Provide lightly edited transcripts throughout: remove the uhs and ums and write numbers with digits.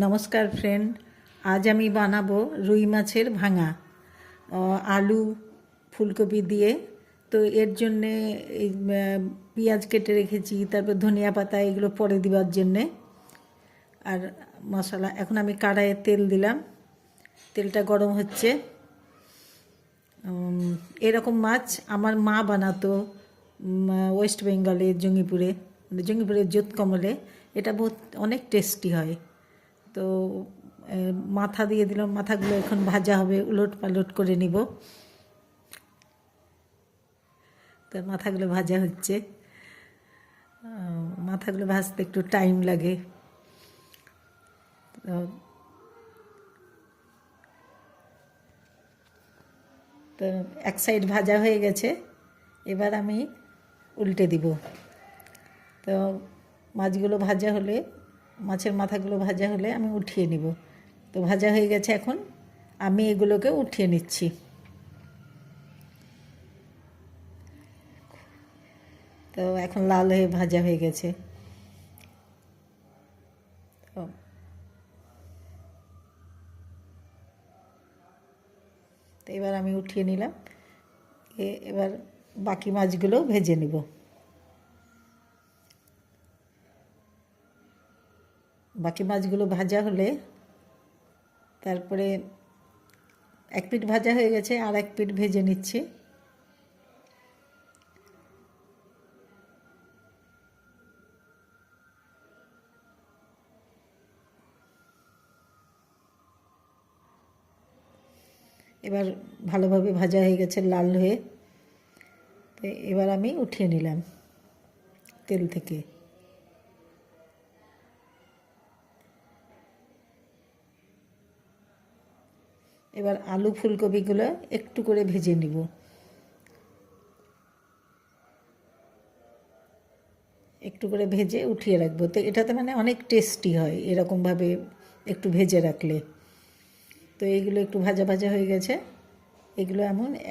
নমস্কার ফ্রেন্ড, আজ আমি বানাবো রুই মাছের ভাঙা আলু ফুলকপি দিয়ে। তো এর জন্যে এই পেঁয়াজ কেটে রেখেছি, তারপর ধনিয়া পাতা এগুলো পরে দেওয়ার জন্যে। আর মশলা, এখন আমি কড়াইয়ে তেল দিলাম, তেলটা গরম হচ্ছে। এরকম মাছ আমার মা বানাতো ওয়েস্ট বেঙ্গলে, জঙ্গিপুরের জোতকমলে। এটা অনেক টেস্টি হয়। তো মাথা দিয়ে দিলাম, মাথাগুলো এখন ভাজা হবে, উলট পালট করে নিব। তো মাথাগুলো ভাজা হচ্ছে। মাথাগুলো ভাজতে একটু টাইম লাগে। তো এক সাইড ভাজা হয়ে গেছে, এবার আমি উল্টে দিব। তো মাছগুলো ভাজা হলে, মাছের মাথাগুলো ভাজা হলে আমি উঠিয়ে নিব। তো ভাজা হয়ে গেছে, এখন আমি এগুলোকে উঠিয়ে নিচ্ছি। তো এখন লাল হয়ে ভাজা হয়ে গেছে। তো এবার আমি উঠিয়ে নিলাম। এবার বাকি মাছগুলো ভেজে নিব। বাকি মাছগুলো ভাজা হলে তারপরে এক পিঠ ভাজা হয়ে গেছে, আর এক পিঠ ভেজে নিচ্ছি। এবার ভালোভাবে ভাজা হয়ে গেছে, লাল হয়ে। তো এবার আমি উঠিয়ে নিলাম তেল থেকে। এবার আলু ফুলকপিগুলো একটু করে ভেজে নিব। একটু করে ভেজে উঠিয়ে রাখবো। তো এটাতে মানে অনেক টেস্টি হয় এরকমভাবে একটু ভেজে রাখলে। তো এইগুলো একটু ভাজা ভাজা হয়ে গেছে, এগুলো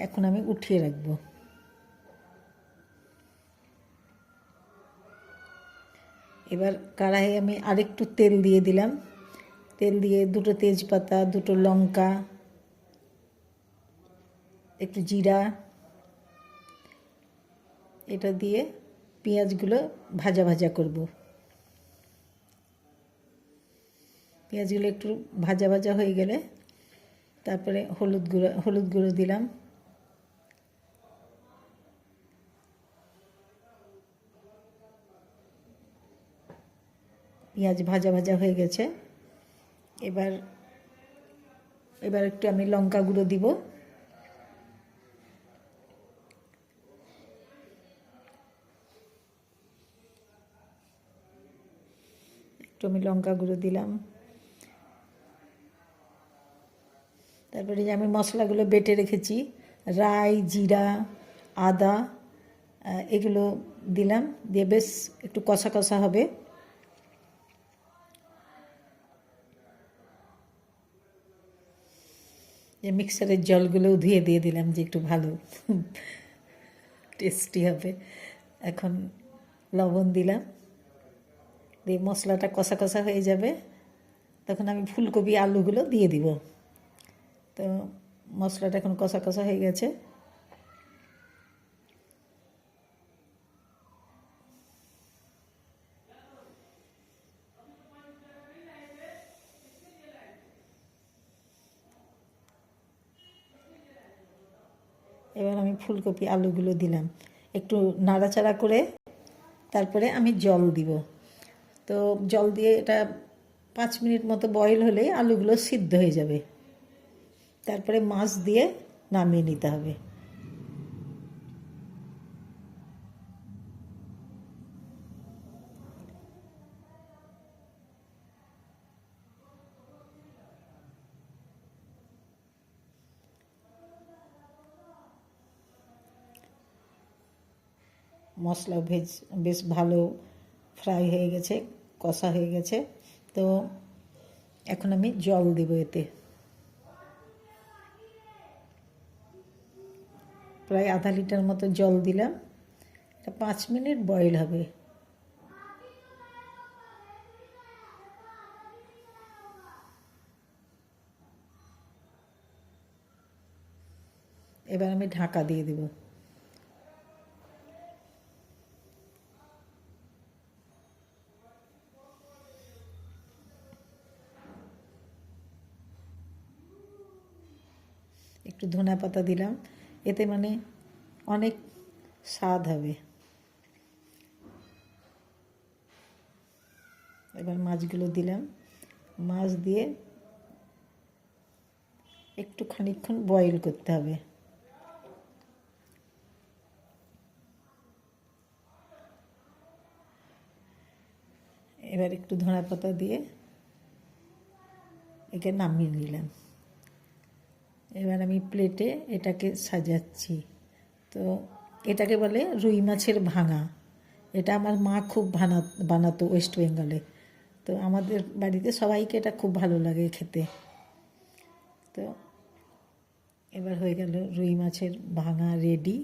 এখন আমি উঠিয়ে রাখবো। এবার কড়াইয়ে আমি আরেকটু তেল দিয়ে দিলাম। তেল দিয়ে দুটো তেজপাতা, দুটো লঙ্কা, একটু জিরা, এটা দিয়ে পেঁয়াজগুলো ভাজা ভাজা করব। পেঁয়াজগুলো একটু ভাজা ভাজা হয়ে গেলে তারপরে হলুদ গুঁড়ো দিলাম। পেঁয়াজ ভাজা ভাজা হয়ে গেছে, এবার একটু আমি লঙ্কা গুঁড়ো দিব। একটু আমি লঙ্কা গুঁড়ো দিলাম। তারপরে যে আমি মশলাগুলো বেটে রেখেছি, রাই, জিরা, আদা, এগুলো দিলাম। দিয়ে বেশ একটু কষা কষা হবে। যে মিক্সারের জলগুলোও দিয়ে দিলাম, যে একটু ভালো টেস্টি হবে। এখন লবণ দিলাম। দিয়ে মশলাটা কষা কষা হয়ে যাবে, তখন আমি ফুলকপি আলুগুলো দিয়ে দিব। তো মশলাটা এখন কষা কষা হয়ে গেছে। এবার আমি ফুলকপি আলুগুলো দিলাম, একটু নাড়াচাড়া করে তারপরে আমি জল দিব। তো জল দিয়ে এটা 5 মিনিট মতো বয়েল হলেই আলুগুলো সিদ্ধ হয়ে যাবে। তারপরে মাছ দিয়ে নামিয়ে নিতে হবে। মশলা বেশ ভালো ফ্রাই হয়ে গেছে, কষা হয়ে গেছে। তো এখন আমি জল দেব এতে, প্রায় আধা লিটার মতো জল দিলাম। এটা 5 মিনিট বয়েল হবে। এবার আমি ঢাকা দিয়ে দেব। একটু ধনে পাতা দিলাম, এতে মানে অনেক স্বাদ হবে। এবার মাছগুলো দিলাম, মাছ দিয়ে একটু খানিকক্ষণ বয়েল করতে হবে। এবার একটু ধনে পাতা দিয়ে একে নামিয়ে নিলাম। এবার আমি প্লেটে এটাকে সাজাচ্ছি। তো এটাকে বলে রুই মাছের ভাঙা। এটা আমার মা খুব বানাতো ওয়েস্ট বেঙ্গলে। তো আমাদের বাড়িতে সবাইকে এটা খুব ভালো লাগে খেতে। তো এবার হয়ে গেল রুই মাছের ভাঙা রেডি।